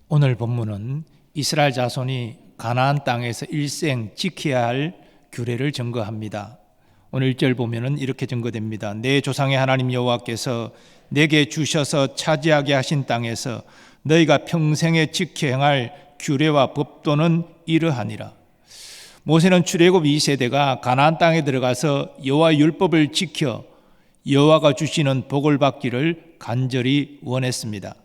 오늘 본문은 이스라엘 자손이 가나안 땅에서 일생 지켜야 할 규례를 증거합니다. 오늘 1절 보면은 이렇게 증거됩니다. 내 조상의 하나님 여호와께서 내게 주셔서 차지하게 하신 땅에서 너희가 평생에 지켜 행할 규례와 법도는 이러하니라. 모세는 출애굽 2세대가 가나안 땅에 들어가서 여호와의 율법을 지켜 여호와가 주시는 복을 받기를 간절히 원했습니다.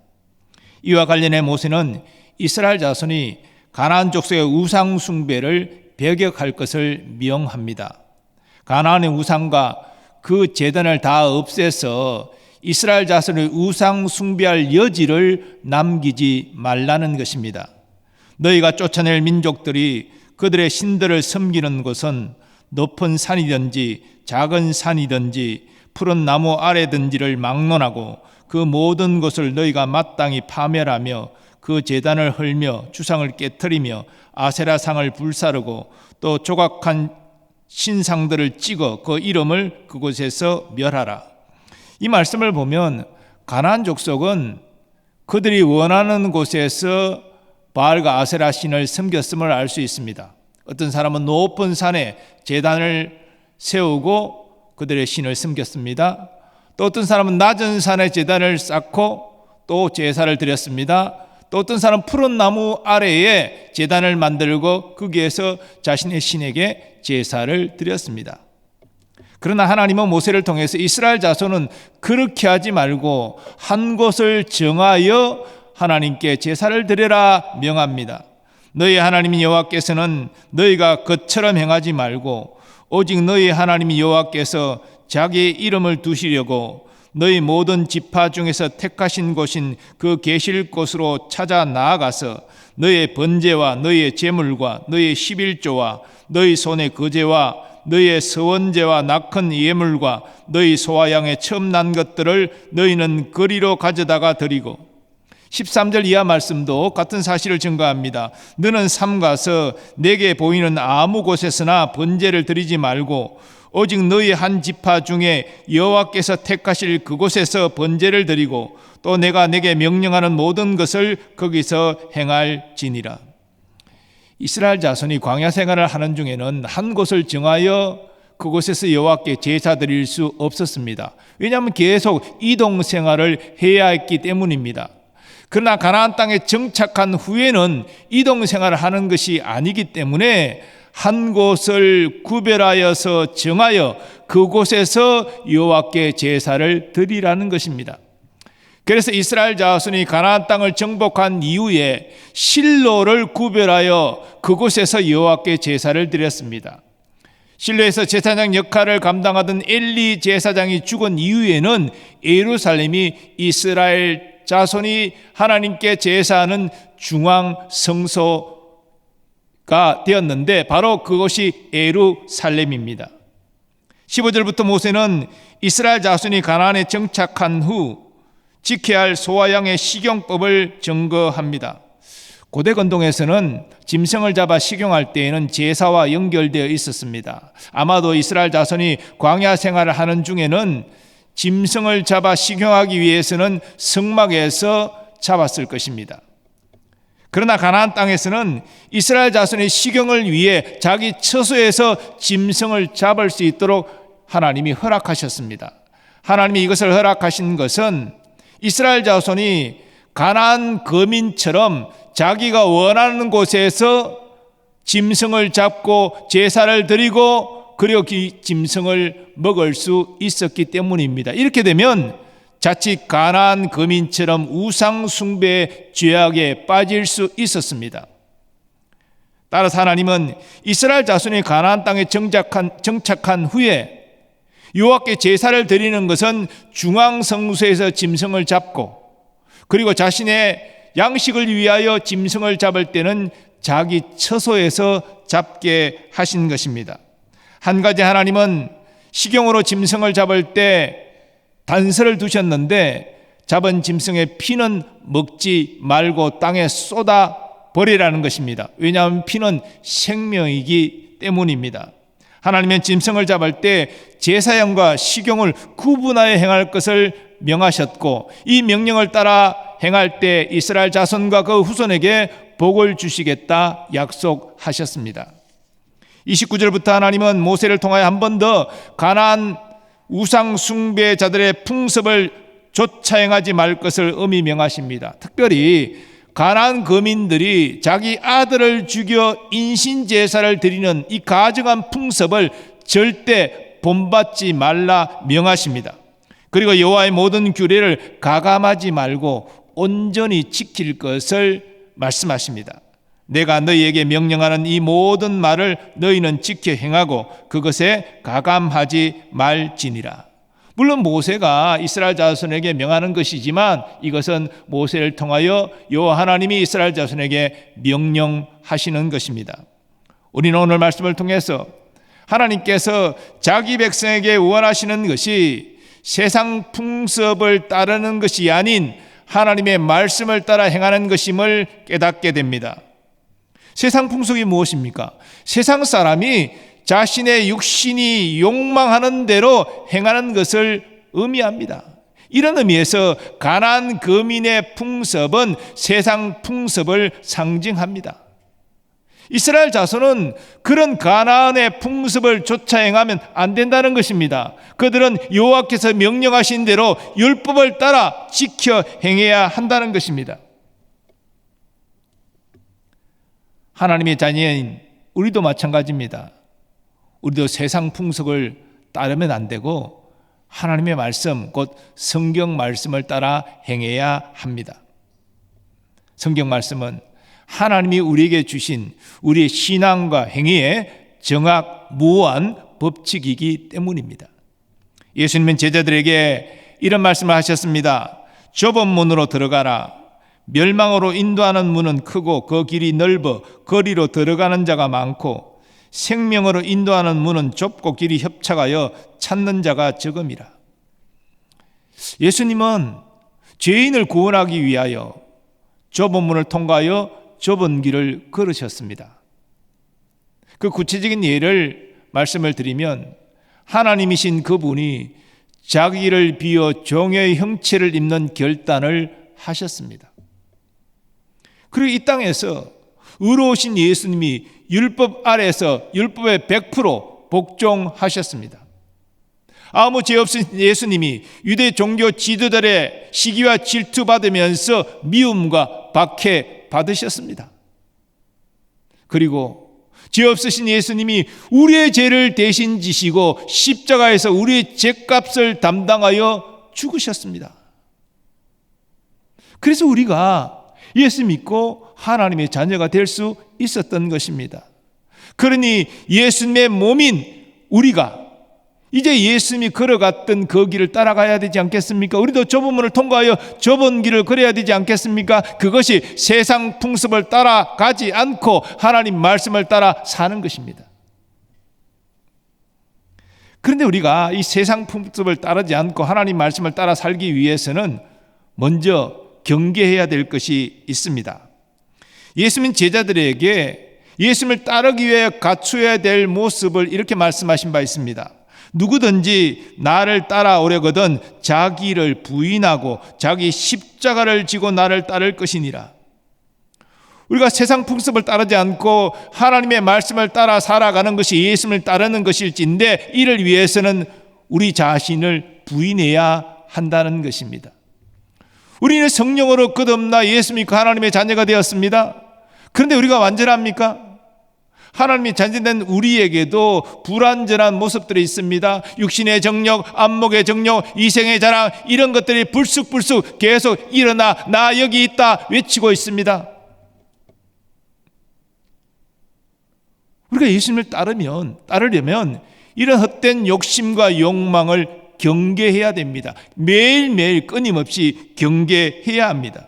이와 관련해 모세는 이스라엘 자손이 가나안 족속의 우상 숭배를 배격할 것을 명합니다. 가나안의 우상과 그 제단을 다 없애서 이스라엘 자손의 우상 숭배할 여지를 남기지 말라는 것입니다. 너희가 쫓아낼 민족들이 그들의 신들을 섬기는 곳은 높은 산이든지 작은 산이든지 푸른 나무 아래든지를 막론하고 그 모든 것을 너희가 마땅히 파멸하며 그 제단을 헐며 주상을 깨트리며 아세라상을 불사르고 또 조각한 신상들을 찍어 그 이름을 그곳에서 멸하라. 이 말씀을 보면 가나안 족속은 그들이 원하는 곳에서 바알과 아세라 신을 섬겼음을 알 수 있습니다. 어떤 사람은 높은 산에 제단을 세우고 그들의 신을 섬겼습니다. 또 어떤 사람은 낮은 산에 제단을 쌓고 또 제사를 드렸습니다. 또 어떤 사람은 푸른 나무 아래에 제단을 만들고 거기에서 자신의 신에게 제사를 드렸습니다. 그러나 하나님은 모세를 통해서 이스라엘 자손은 그렇게 하지 말고 한 곳을 정하여 하나님께 제사를 드려라 명합니다. 너희 하나님 여호와께서는 너희가 그처럼 행하지 말고 오직 너희 하나님 여호와께서 자기의 이름을 두시려고 너희 모든 지파 중에서 택하신 곳인 그 계실 곳으로 찾아 나아가서 너희의 번제와 너희의 제물과 너희의 11조와 너희 손의 거제와 너희의 서원제와 낙헌 예물과 너희 소와 양의 처음 난 것들을 너희는 거리로 가져다가 드리고 13절 이하 말씀도 같은 사실을 증거합니다. 너는 삼가서 내게 보이는 아무 곳에서나 번제를 드리지 말고 오직 너희 한 지파 중에 여호와께서 택하실 그곳에서 번제를 드리고 또 내가 내게 명령하는 모든 것을 거기서 행할지니라. 이스라엘 자손이 광야 생활을 하는 중에는 한 곳을 정하여 그곳에서 여호와께 제사 드릴 수 없었습니다. 왜냐하면 계속 이동 생활을 해야 했기 때문입니다. 그러나 가나안 땅에 정착한 후에는 이동 생활을 하는 것이 아니기 때문에 한 곳을 구별하여서 정하여 그곳에서 여호와께 제사를 드리라는 것입니다. 그래서 이스라엘 자손이 가나안 땅을 정복한 이후에 실로를 구별하여 그곳에서 여호와께 제사를 드렸습니다. 실로에서 제사장 역할을 감당하던 엘리 제사장이 죽은 이후에는 예루살렘이 이스라엘 자손이 하나님께 제사하는 중앙 성소가 되었는데 바로 그것이 예루살렘입니다. 15절부터 모세는 이스라엘 자손이 가나안에 정착한 후 지켜야 할 소와 양의 식용법을 증거합니다. 고대 건동에서는 짐승을 잡아 식용할 때에는 제사와 연결되어 있었습니다. 아마도 이스라엘 자손이 광야 생활을 하는 중에는 짐승을 잡아 식용하기 위해서는 성막에서 잡았을 것입니다. 그러나 가나안 땅에서는 이스라엘 자손의 식용을 위해 자기 처소에서 짐승을 잡을 수 있도록 하나님이 허락하셨습니다. 하나님이 이것을 허락하신 것은 이스라엘 자손이 가나안 거민처럼 자기가 원하는 곳에서 짐승을 잡고 제사를 드리고 그리고 그 짐승을 먹을 수 있었기 때문입니다. 이렇게 되면 자칫 가나안 거민처럼 우상 숭배의 죄악에 빠질 수 있었습니다. 따라서 하나님은 이스라엘 자손이 가나안 땅에 정착한 후에 여호와께 제사를 드리는 것은 중앙 성소에서 짐승을 잡고 그리고 자신의 양식을 위하여 짐승을 잡을 때는 자기 처소에서 잡게 하신 것입니다. 한 가지 하나님은 식용으로 짐승을 잡을 때 단서를 두셨는데 잡은 짐승의 피는 먹지 말고 땅에 쏟아 버리라는 것입니다. 왜냐하면 피는 생명이기 때문입니다. 하나님은 짐승을 잡을 때 제사형과 식용을 구분하여 행할 것을 명하셨고 이 명령을 따라 행할 때 이스라엘 자손과 그 후손에게 복을 주시겠다 약속하셨습니다. 29절부터 하나님은 모세를 통하여 한 번 더 가나안 우상 숭배자들의 풍습을 조차 행하지 말 것을 엄히 명하십니다. 특별히 가나안 거민들이 자기 아들을 죽여 인신 제사를 드리는 이 가증한 풍습을 절대 본받지 말라 명하십니다. 그리고 여호와의 모든 규례를 가감하지 말고 온전히 지킬 것을 말씀하십니다. 내가 너희에게 명령하는 이 모든 말을 너희는 지켜 행하고 그것에 가감하지 말지니라. 물론 모세가 이스라엘 자손에게 명하는 것이지만 이것은 모세를 통하여 여호와 하나님이 이스라엘 자손에게 명령하시는 것입니다. 우리는 오늘 말씀을 통해서 하나님께서 자기 백성에게 원하시는 것이 세상 풍습을 따르는 것이 아닌 하나님의 말씀을 따라 행하는 것임을 깨닫게 됩니다. 세상 풍속이 무엇입니까? 세상 사람이 자신의 육신이 욕망하는 대로 행하는 것을 의미합니다. 이런 의미에서 가나안 거민의 풍습은 세상 풍습을 상징합니다. 이스라엘 자손은 그런 가나안의 풍습을 쫓아 행하면 안 된다는 것입니다. 그들은 여호와께서 명령하신 대로 율법을 따라 지켜 행해야 한다는 것입니다. 하나님의 자녀인 우리도 마찬가지입니다. 우리도 세상 풍속을 따르면 안 되고 하나님의 말씀, 곧 성경 말씀을 따라 행해야 합니다. 성경 말씀은 하나님이 우리에게 주신 우리의 신앙과 행위의 정확무한 법칙이기 때문입니다. 예수님은 제자들에게 이런 말씀을 하셨습니다. 좁은 문으로 들어가라. 멸망으로 인도하는 문은 크고 그 길이 넓어 거리로 들어가는 자가 많고 생명으로 인도하는 문은 좁고 길이 협착하여 찾는 자가 적음이라. 예수님은 죄인을 구원하기 위하여 좁은 문을 통과하여 좁은 길을 걸으셨습니다. 그 구체적인 예를 말씀을 드리면 하나님이신 그분이 자기를 비워 종의 형체를 입는 결단을 하셨습니다. 그리고 이 땅에서 의로우신 예수님이 율법 아래에서 율법에 100% 복종하셨습니다. 아무 죄 없으신 예수님이 유대 종교 지도자들의 시기와 질투받으면서 미움과 박해 받으셨습니다. 그리고 죄 없으신 예수님이 우리의 죄를 대신 지시고 십자가에서 우리의 죄값을 담당하여 죽으셨습니다. 그래서 우리가 예수 믿고 하나님의 자녀가 될 수 있었던 것입니다. 그러니 예수님의 몸인 우리가 이제 예수님이 걸어갔던 그 길을 따라가야 되지 않겠습니까? 우리도 좁은 문을 통과하여 좁은 길을 걸어야 되지 않겠습니까? 그것이 세상 풍습을 따라가지 않고 하나님 말씀을 따라 사는 것입니다. 그런데 우리가 이 세상 풍습을 따르지 않고 하나님 말씀을 따라 살기 위해서는 먼저 경계해야 될 것이 있습니다. 예수님 제자들에게 예수님을 따르기 위해 갖추어야 될 모습을 이렇게 말씀하신 바 있습니다. 누구든지 나를 따라오려거든 자기를 부인하고 자기 십자가를 지고 나를 따를 것이니라. 우리가 세상 풍습을 따르지 않고 하나님의 말씀을 따라 살아가는 것이 예수님을 따르는 것일진데 이를 위해서는 우리 자신을 부인해야 한다는 것입니다. 우리는 성령으로 끝없나 예수 믿고 하나님의 자녀가 되었습니다. 그런데 우리가 완전합니까? 하나님이 자녀된 우리에게도 불완전한 모습들이 있습니다. 육신의 정욕, 안목의 정욕, 이생의 자랑 이런 것들이 불쑥불쑥 계속 일어나 나 여기 있다 외치고 있습니다. 우리가 예수님을 따르려면 이런 헛된 욕심과 욕망을 경계해야 됩니다. 매일매일 끊임없이 경계해야 합니다.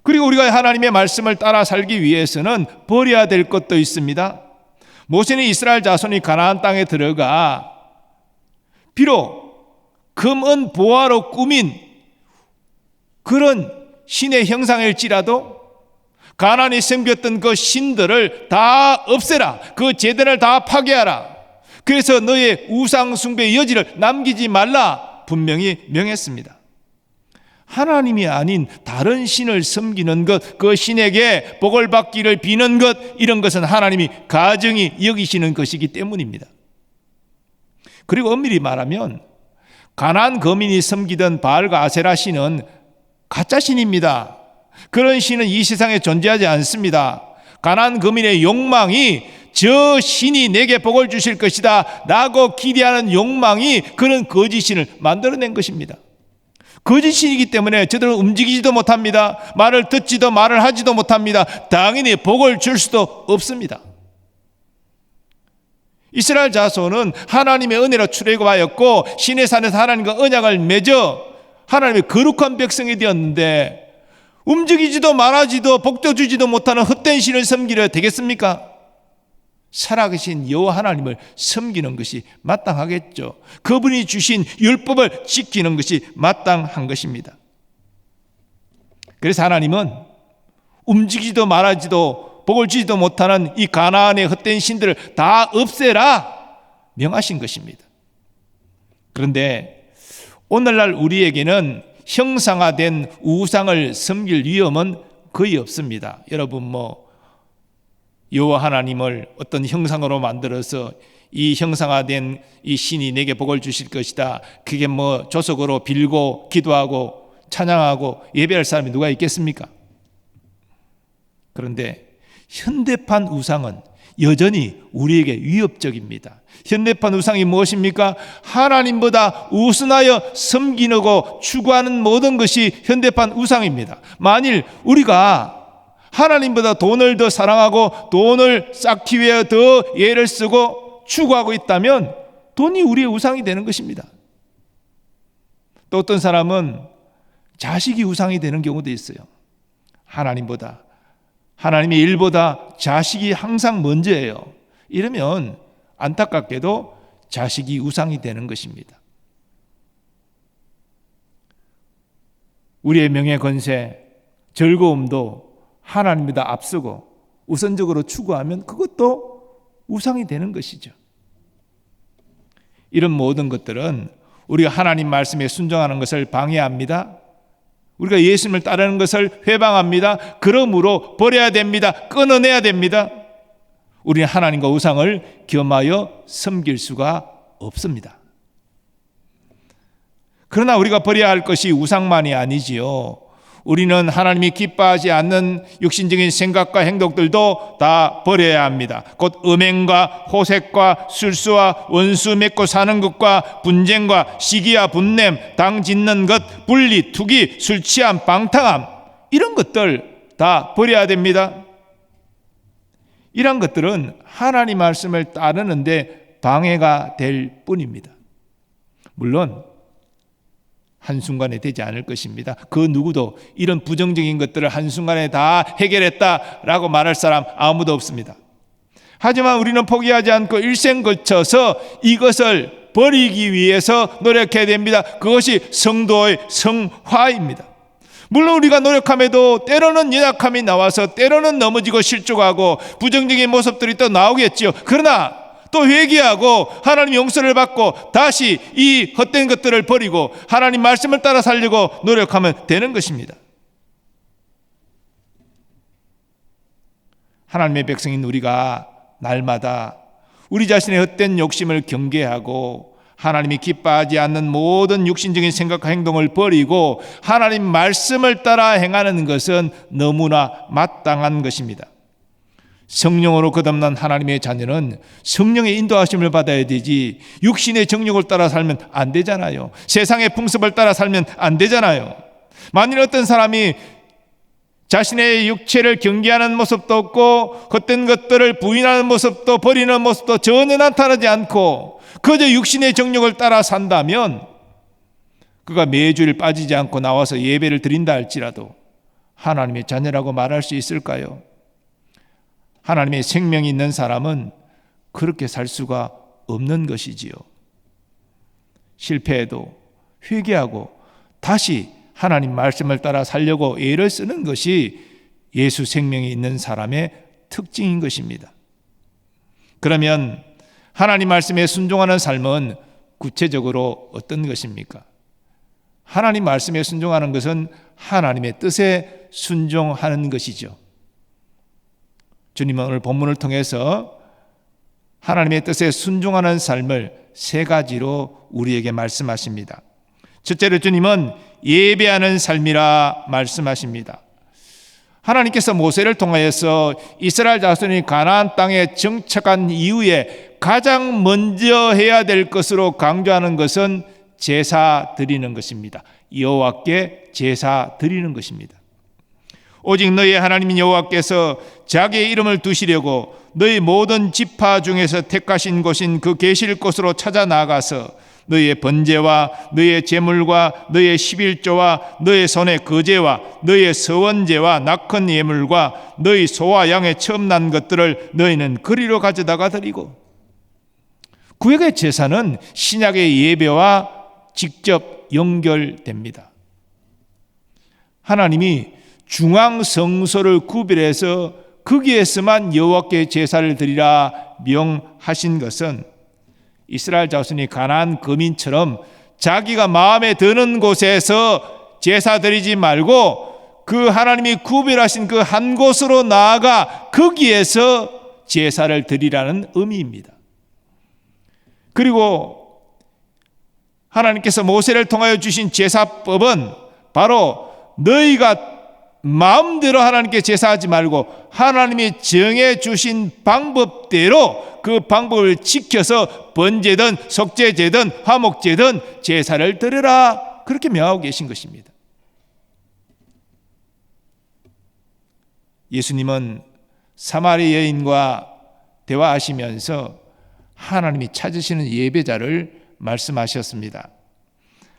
그리고 우리가 하나님의 말씀을 따라 살기 위해서는 버려야 될 것도 있습니다. 모세는 이스라엘 자손이 가나안 땅에 들어가 비록 금, 은, 보화로 꾸민 그런 신의 형상일지라도 가나안이 섬겼던 그 신들을 다 없애라. 그 제단을 다 파괴하라. 그래서 너의 우상 숭배의 여지를 남기지 말라 분명히 명했습니다. 하나님이 아닌 다른 신을 섬기는 것, 그 신에게 복을 받기를 비는 것, 이런 것은 하나님이 가증히 여기시는 것이기 때문입니다. 그리고 엄밀히 말하면 가나안 거민이 섬기던 바알과 아세라 신은 가짜 신입니다. 그런 신은 이 세상에 존재하지 않습니다. 가나안 거민의 욕망이 저 신이 내게 복을 주실 것이다 라고 기대하는 욕망이 그런 거짓 신을 만들어낸 것입니다. 거짓 신이기 때문에 저들은 움직이지도 못합니다. 말을 듣지도 말을 하지도 못합니다. 당연히 복을 줄 수도 없습니다. 이스라엘 자손은 하나님의 은혜로 출애굽하였고 시내 산에서 하나님과 언약을 맺어 하나님의 거룩한 백성이 되었는데 움직이지도 말하지도 복도 주지도 못하는 헛된 신을 섬기려 되겠습니까? 살아계신 여호와 하나님을 섬기는 것이 마땅하겠죠. 그분이 주신 율법을 지키는 것이 마땅한 것입니다. 그래서 하나님은 움직이지도 말하지도 복을 주지도 못하는 이 가나안의 헛된 신들을 다 없애라 명하신 것입니다. 그런데 오늘날 우리에게는 형상화된 우상을 섬길 위험은 거의 없습니다. 여러분 여호와 하나님을 어떤 형상으로 만들어서 이 형상화된 이 신이 내게 복을 주실 것이다. 그게 조석으로 빌고 기도하고 찬양하고 예배할 사람이 누가 있겠습니까? 그런데 현대판 우상은 여전히 우리에게 위협적입니다. 현대판 우상이 무엇입니까? 하나님보다 우선하여 섬기고 추구하는 모든 것이 현대판 우상입니다. 만일 우리가 하나님보다 돈을 더 사랑하고 돈을 쌓기 위해 더 애를 쓰고 추구하고 있다면 돈이 우리의 우상이 되는 것입니다. 또 어떤 사람은 자식이 우상이 되는 경우도 있어요. 하나님의 일보다 자식이 항상 먼저예요. 이러면 안타깝게도 자식이 우상이 되는 것입니다. 우리의 명예, 권세, 즐거움도 하나님보다 앞서고 우선적으로 추구하면 그것도 우상이 되는 것이죠. 이런 모든 것들은 우리가 하나님 말씀에 순종하는 것을 방해합니다. 우리가 예수님을 따르는 것을 회방합니다. 그러므로 버려야 됩니다. 끊어내야 됩니다. 우리는 하나님과 우상을 겸하여 섬길 수가 없습니다. 그러나 우리가 버려야 할 것이 우상만이 아니지요. 우리는 하나님이 기뻐하지 않는 육신적인 생각과 행동들도 다 버려야 합니다. 곧 음행과 호색과 술수와 원수 맺고 사는 것과 분쟁과 시기와 분냄, 당 짓는 것, 분리, 투기, 술 취함, 방탕함, 이런 것들 다 버려야 됩니다. 이런 것들은 하나님 말씀을 따르는데 방해가 될 뿐입니다. 물론 한순간에 되지 않을 것입니다. 그 누구도 이런 부정적인 것들을 한순간에 다 해결했다라고 말할 사람 아무도 없습니다. 하지만 우리는 포기하지 않고 일생 거쳐서 이것을 버리기 위해서 노력해야 됩니다. 그것이 성도의 성화입니다. 물론 우리가 노력함에도 때로는 연약함이 나와서 때로는 넘어지고 실족하고 부정적인 모습들이 또 나오겠죠. 그러나 또 회개하고 하나님 용서를 받고 다시 이 헛된 것들을 버리고 하나님 말씀을 따라 살려고 노력하면 되는 것입니다. 하나님의 백성인 우리가 날마다 우리 자신의 헛된 욕심을 경계하고 하나님이 기뻐하지 않는 모든 육신적인 생각과 행동을 버리고 하나님 말씀을 따라 행하는 것은 너무나 마땅한 것입니다. 성령으로 거듭난 하나님의 자녀는 성령의 인도하심을 받아야 되지 육신의 정욕을 따라 살면 안 되잖아요. 세상의 풍습을 따라 살면 안 되잖아요. 만일 어떤 사람이 자신의 육체를 경계하는 모습도 없고 헛된 것들을 부인하는 모습도 버리는 모습도 전혀 나타나지 않고 그저 육신의 정욕을 따라 산다면 그가 매주일 빠지지 않고 나와서 예배를 드린다 할지라도 하나님의 자녀라고 말할 수 있을까요? 하나님의 생명이 있는 사람은 그렇게 살 수가 없는 것이지요. 실패해도 회개하고 다시 하나님 말씀을 따라 살려고 애를 쓰는 것이 예수 생명이 있는 사람의 특징인 것입니다. 그러면 하나님 말씀에 순종하는 삶은 구체적으로 어떤 것입니까? 하나님 말씀에 순종하는 것은 하나님의 뜻에 순종하는 것이죠. 주님은 오늘 본문을 통해서 하나님의 뜻에 순종하는 삶을 세 가지로 우리에게 말씀하십니다. 첫째로 주님은 예배하는 삶이라 말씀하십니다. 하나님께서 모세를 통하여서 이스라엘 자손이 가나안 땅에 정착한 이후에 가장 먼저 해야 될 것으로 강조하는 것은 제사 드리는 것입니다. 여호와께 제사 드리는 것입니다. 오직 너희 하나님 여호와께서 자기의 이름을 두시려고 너희 모든 지파 중에서 택하신 곳인 그 계실 곳으로 찾아 나가서 너희의 번제와 너희의 제물과 너희의 11조와 너희의 손의 거제와 너희의 서원제와 낙헌 예물과 너희 소와 양의 처음 난 것들을 너희는 그리로 가져다가 드리고. 구약의 제사는 신약의 예배와 직접 연결됩니다. 하나님이 중앙 성소를 구별해서 거기에서만 여호와께 제사를 드리라 명하신 것은 이스라엘 자손이 가나안 거민처럼 자기가 마음에 드는 곳에서 제사 드리지 말고 그 하나님이 구별하신 그 한 곳으로 나아가 거기에서 제사를 드리라는 의미입니다. 그리고 하나님께서 모세를 통하여 주신 제사법은 바로 너희가 마음대로 하나님께 제사하지 말고 하나님이 정해 주신 방법대로 그 방법을 지켜서 번제든 속죄제든 화목제든 제사를 드려라, 그렇게 명하고 계신 것입니다. 예수님은 사마리 여인과 대화하시면서 하나님이 찾으시는 예배자를 말씀하셨습니다.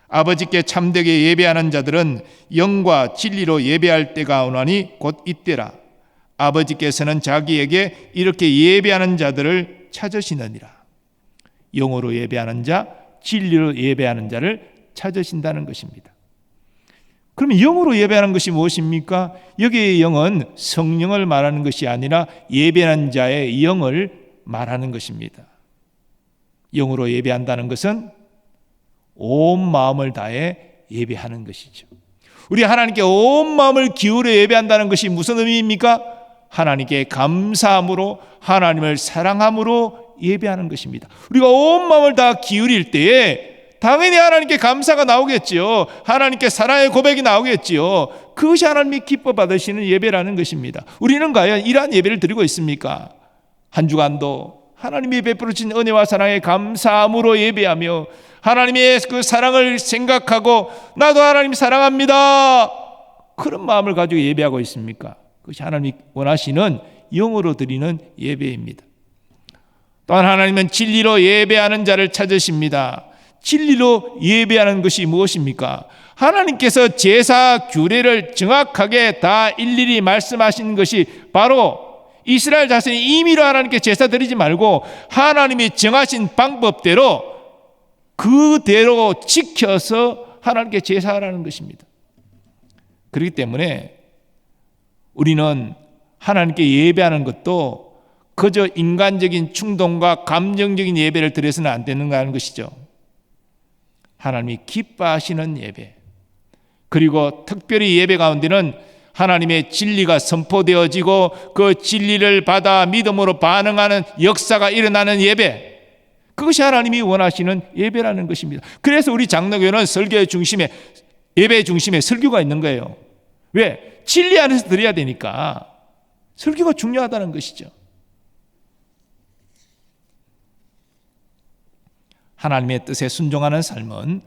아버지께 참되게 예배하는 자들은 영과 진리로 예배할 때가 오나니 곧 이때라. 아버지께서는 자기에게 이렇게 예배하는 자들을 찾으시느니라. 영으로 예배하는 자, 진리로 예배하는 자를 찾으신다는 것입니다. 그러면 영으로 예배하는 것이 무엇입니까? 여기의 영은 성령을 말하는 것이 아니라 예배하는 자의 영을 말하는 것입니다. 영으로 예배한다는 것은 온 마음을 다해 예배하는 것이죠. 우리 하나님께 온 마음을 기울여 예배한다는 것이 무슨 의미입니까? 하나님께 감사함으로, 하나님을 사랑함으로 예배하는 것입니다. 우리가 온 마음을 다 기울일 때에 당연히 하나님께 감사가 나오겠지요. 하나님께 사랑의 고백이 나오겠지요. 그것이 하나님이 기뻐 받으시는 예배라는 것입니다. 우리는 과연 이러한 예배를 드리고 있습니까? 한 주간도 하나님이 베풀어 주신 은혜와 사랑에 감사함으로 예배하며 하나님의 그 사랑을 생각하고 나도 하나님 사랑합니다, 그런 마음을 가지고 예배하고 있습니까? 그것이 하나님이 원하시는 영으로 드리는 예배입니다. 또한 하나님은 진리로 예배하는 자를 찾으십니다. 진리로 예배하는 것이 무엇입니까? 하나님께서 제사 규례를 정확하게 다 일일이 말씀하신 것이 바로 이스라엘 자손이 임의로 하나님께 제사 드리지 말고 하나님이 정하신 방법대로 그대로 지켜서 하나님께 제사하라는 것입니다. 그렇기 때문에 우리는 하나님께 예배하는 것도 그저 인간적인 충동과 감정적인 예배를 드려서는 안 되는가는 것이죠. 하나님이 기뻐하시는 예배, 그리고 특별히 예배 가운데는 하나님의 진리가 선포되어지고 그 진리를 받아 믿음으로 반응하는 역사가 일어나는 예배, 그것이 하나님이 원하시는 예배라는 것입니다. 그래서 우리 장로교는 설교의 중심에, 예배의 중심에 설교가 있는 거예요. 왜? 진리 안에서 드려야 되니까 설교가 중요하다는 것이죠. 하나님의 뜻에 순종하는 삶은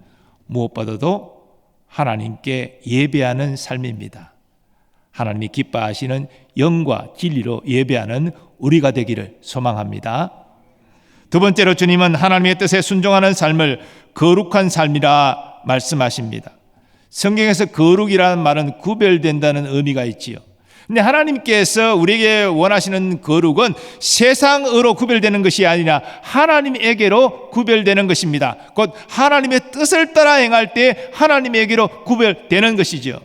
무엇보다도 하나님께 예배하는 삶입니다. 하나님이 기뻐하시는 영과 진리로 예배하는 우리가 되기를 소망합니다. 두 번째로 주님은 하나님의 뜻에 순종하는 삶을 거룩한 삶이라 말씀하십니다. 성경에서 거룩이라는 말은 구별된다는 의미가 있지요. 근데 하나님께서 우리에게 원하시는 거룩은 세상으로 구별되는 것이 아니라 하나님에게로 구별되는 것입니다. 곧 하나님의 뜻을 따라 행할 때 하나님에게로 구별되는 것이죠.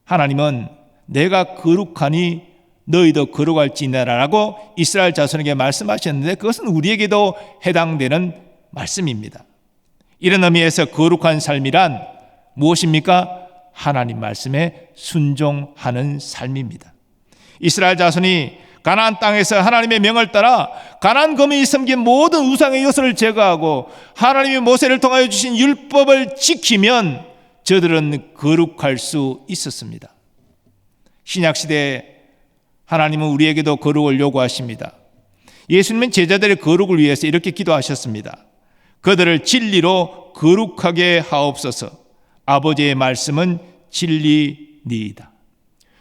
하나님은 내가 거룩하니 너희도 거룩할지니라라고 이스라엘 자손에게 말씀하셨는데 그것은 우리에게도 해당되는 말씀입니다. 이런 의미에서 거룩한 삶이란 무엇입니까? 하나님 말씀에 순종하는 삶입니다. 이스라엘 자손이 가나안 땅에서 하나님의 명을 따라 가나안 거민이 섬긴 모든 우상의 요소를 제거하고 하나님이 모세를 통하여 주신 율법을 지키면 저들은 거룩할 수 있었습니다. 신약시대에 하나님은 우리에게도 거룩을 요구하십니다. 예수님은 제자들의 거룩을 위해서 이렇게 기도하셨습니다. 그들을 진리로 거룩하게 하옵소서. 아버지의 말씀은 진리니이다.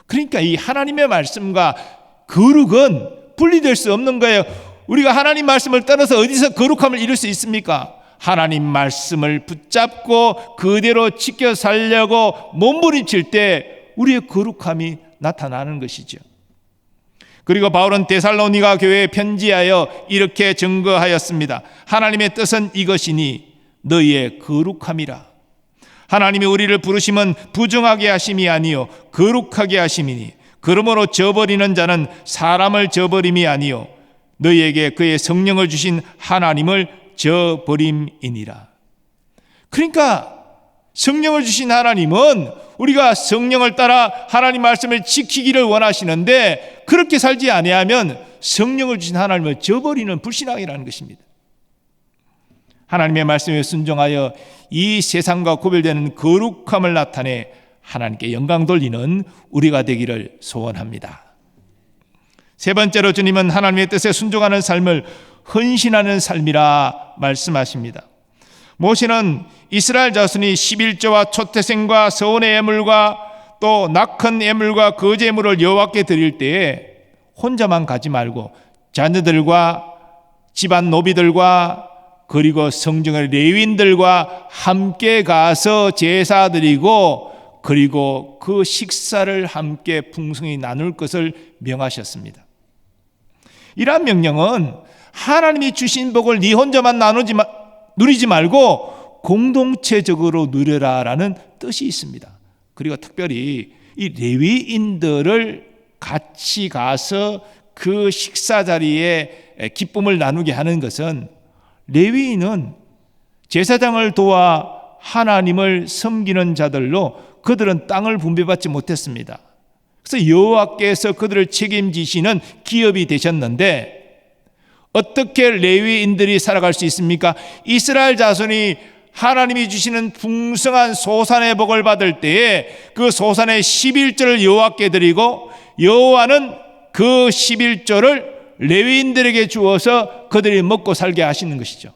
그러니까 이 하나님의 말씀과 거룩은 분리될 수 없는 거예요. 우리가 하나님 말씀을 따라서 어디서 거룩함을 이룰 수 있습니까? 하나님 말씀을 붙잡고 그대로 지켜 살려고 몸부림칠 때 우리의 거룩함이 나타나는 것이죠. 그리고 바울은 데살로니가 교회에 편지하여 이렇게 증거하였습니다. 하나님의 뜻은 이것이니 너희의 거룩함이라. 하나님이 우리를 부르심은 부정하게 하심이 아니요 거룩하게 하심이니 그러므로 저버리는 자는 사람을 저버림이 아니요 너희에게 그의 성령을 주신 하나님을 저버림이니라. 그러니까 성령을 주신 하나님은 우리가 성령을 따라 하나님 말씀을 지키기를 원하시는데 그렇게 살지 아니하면 성령을 주신 하나님을 저버리는 불신앙이라는 것입니다. 하나님의 말씀에 순종하여 이 세상과 구별되는 거룩함을 나타내 하나님께 영광 돌리는 우리가 되기를 소원합니다. 세 번째로 주님은 하나님의 뜻에 순종하는 삶을 헌신하는 삶이라 말씀하십니다. 모세는 이스라엘 자손이 11조와 초태생과 서원의 예물과 또 낙헌 예물과 거제 예물을 여호와께 드릴 때에 혼자만 가지 말고 자녀들과 집안 노비들과 그리고 성중의 레위인들과 함께 가서 제사 드리고 그리고 그 식사를 함께 풍성히 나눌 것을 명하셨습니다. 이러한 명령은 하나님이 주신 복을 네 혼자만 누리지 말고 공동체적으로 누려라라는 뜻이 있습니다. 그리고 특별히 이 레위인들을 같이 가서 그 식사 자리에 기쁨을 나누게 하는 것은 레위인은 제사장을 도와 하나님을 섬기는 자들로 그들은 땅을 분배받지 못했습니다. 그래서 여호와께서 그들을 책임지시는 기업이 되셨는데 어떻게 레위인들이 살아갈 수 있습니까? 이스라엘 자손이 하나님이 주시는 풍성한 소산의 복을 받을 때에 그 소산의 11조를 여호와께 드리고 여호와는 그 11조를 레위인들에게 주어서 그들이 먹고 살게 하시는 것이죠.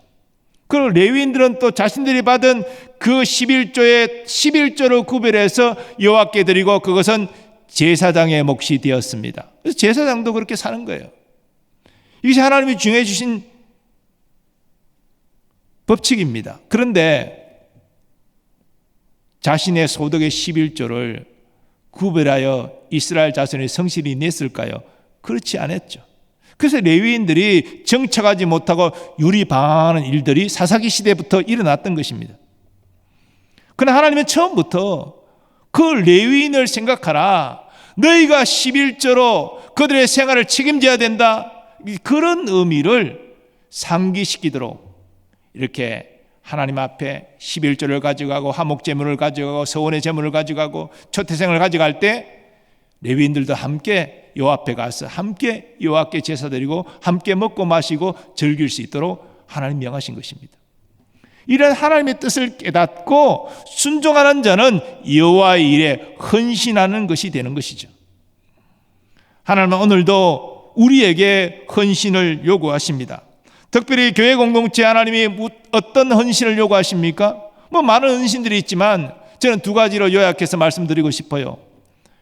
그리고 레위인들은 또 자신들이 받은 그 11조의 11조를 구별해서 여호와께 드리고 그것은 제사장의 몫이 되었습니다. 그래서 제사장도 그렇게 사는 거예요. 이것이 하나님이 정해 주신 법칙입니다. 그런데 자신의 소득의 11조를 구별하여 이스라엘 자손이 성실히 냈을까요? 그렇지 않았죠. 그래서 레위인들이 정착하지 못하고 유리방황하는 일들이 사사기 시대부터 일어났던 것입니다. 그러나 하나님은 처음부터 그 레위인을 생각하라. 너희가 11조로 그들의 생활을 책임져야 된다. 그런 의미를 상기시키도록 이렇게 하나님 앞에 11조를 가져가고 화목제물을 가져가고 서원의 제물을 가져가고 초태생을 가져갈 때 레위인들도 함께 여호와 앞에 가서 함께 여호와께 제사 드리고 함께 먹고 마시고 즐길 수 있도록 하나님 명하신 것입니다. 이런 하나님의 뜻을 깨닫고 순종하는 자는 여호와의 일에 헌신하는 것이 되는 것이죠. 하나님은 오늘도 우리에게 헌신을 요구하십니다. 특별히 교회 공동체 하나님이 어떤 헌신을 요구하십니까? 많은 헌신들이 있지만 저는 두 가지로 요약해서 말씀드리고 싶어요.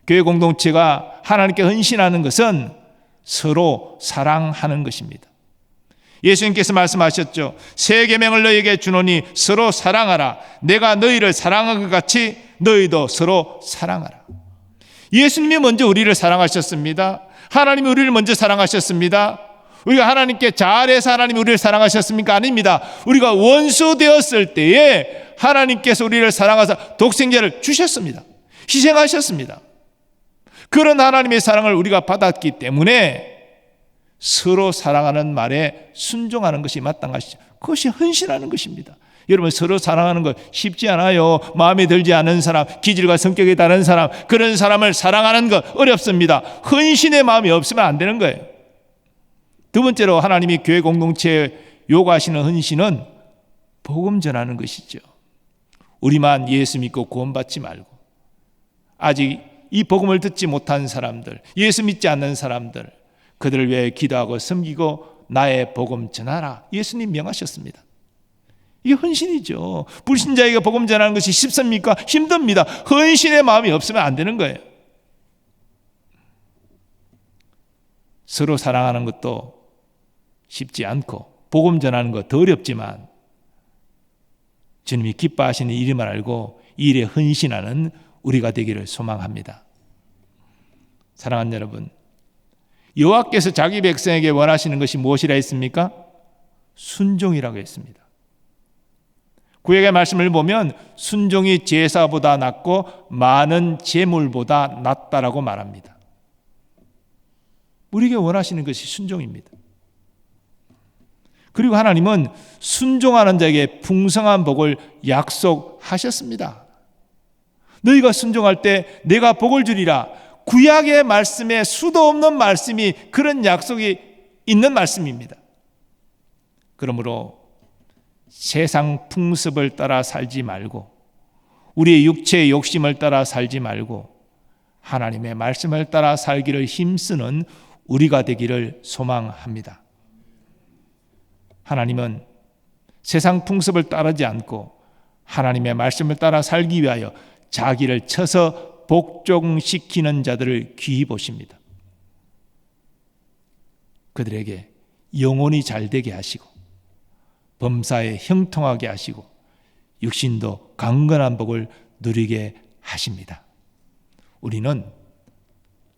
교회 공동체가 하나님께 헌신하는 것은 서로 사랑하는 것입니다. 예수님께서 말씀하셨죠. 새 계명을 너희에게 주노니 서로 사랑하라. 내가 너희를 사랑한 것 같이 너희도 서로 사랑하라. 예수님이 먼저 우리를 사랑하셨습니다. 하나님이 우리를 먼저 사랑하셨습니다. 우리가 하나님께 잘해서 하나님이 우리를 사랑하셨습니까? 아닙니다. 우리가 원수 되었을 때에 하나님께서 우리를 사랑하사 독생자를 주셨습니다. 희생하셨습니다. 그런 하나님의 사랑을 우리가 받았기 때문에 서로 사랑하는 말에 순종하는 것이 마땅하시죠. 그것이 헌신하는 것입니다. 여러분, 서로 사랑하는 거 쉽지 않아요. 마음에 들지 않는 사람, 기질과 성격이 다른 사람, 그런 사람을 사랑하는 거 어렵습니다. 헌신의 마음이 없으면 안 되는 거예요. 두 번째로 하나님이 교회 공동체에 요구하시는 헌신은 복음 전하는 것이죠. 우리만 예수 믿고 구원받지 말고 아직 이 복음을 듣지 못한 사람들, 예수 믿지 않는 사람들, 그들을 위해 기도하고 섬기고 나의 복음 전하라. 예수님 명하셨습니다. 이게 헌신이죠. 불신자에게 복음 전하는 것이 쉽습니까? 힘듭니다. 헌신의 마음이 없으면 안 되는 거예요. 서로 사랑하는 것도 쉽지 않고 복음 전하는 것 더 어렵지만 주님이 기뻐하시는 일임을 알고 이 일에 헌신하는 우리가 되기를 소망합니다. 사랑하는 여러분, 여호와께서 자기 백성에게 원하시는 것이 무엇이라 했습니까? 순종이라고 했습니다. 구약의 말씀을 보면 순종이 제사보다 낫고 많은 제물보다 낫다라고 말합니다. 우리에게 원하시는 것이 순종입니다. 그리고 하나님은 순종하는 자에게 풍성한 복을 약속하셨습니다. 너희가 순종할 때 내가 복을 주리라. 구약의 말씀에 수도 없는 말씀이 그런 약속이 있는 말씀입니다. 그러므로 세상 풍습을 따라 살지 말고 우리의 육체의 욕심을 따라 살지 말고 하나님의 말씀을 따라 살기를 힘쓰는 우리가 되기를 소망합니다. 하나님은 세상 풍습을 따르지 않고 하나님의 말씀을 따라 살기 위하여 자기를 쳐서 복종시키는 자들을 귀히 보십니다. 그들에게 영혼이 잘되게 하시고 범사에 형통하게 하시고 육신도 강건한 복을 누리게 하십니다. 우리는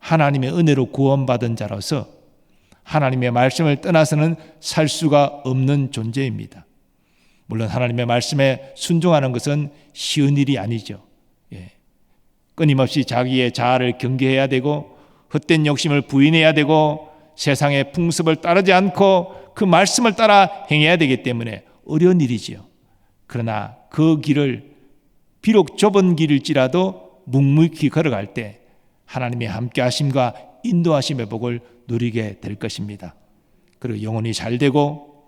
하나님의 은혜로 구원받은 자로서 하나님의 말씀을 떠나서는 살 수가 없는 존재입니다. 물론 하나님의 말씀에 순종하는 것은 쉬운 일이 아니죠. 끊임없이 자기의 자아를 경계해야 되고 헛된 욕심을 부인해야 되고 세상의 풍습을 따르지 않고 그 말씀을 따라 행해야 되기 때문에 어려운 일이지요. 그러나 그 길을 비록 좁은 길일지라도 묵묵히 걸어갈 때 하나님의 함께하심과 인도하심의 복을 누리게 될 것입니다. 그리고 영혼이 잘되고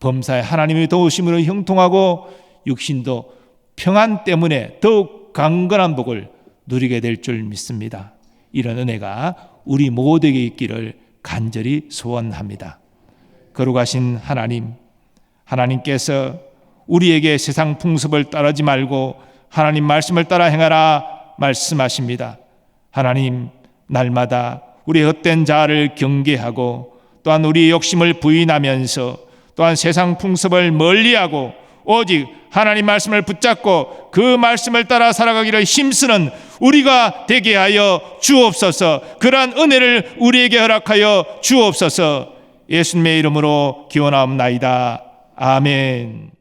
범사에 하나님의 도우심으로 형통하고 육신도 평안 때문에 더욱 강건한 복을 누리게 될 줄 믿습니다. 이런 은혜가 우리 모두에게 있기를 간절히 소원합니다. 거룩하신 하나님, 하나님께서 우리에게 세상 풍습을 따르지 말고 하나님 말씀을 따라 행하라 말씀하십니다. 하나님, 날마다 우리의 헛된 자아를 경계하고 또한 우리의 욕심을 부인하면서 또한 세상 풍습을 멀리하고 오직 하나님 말씀을 붙잡고 그 말씀을 따라 살아가기를 힘쓰는 우리가 되게 하여 주옵소서. 그러한 은혜를 우리에게 허락하여 주옵소서. 예수님의 이름으로 기원하옵나이다. 아멘.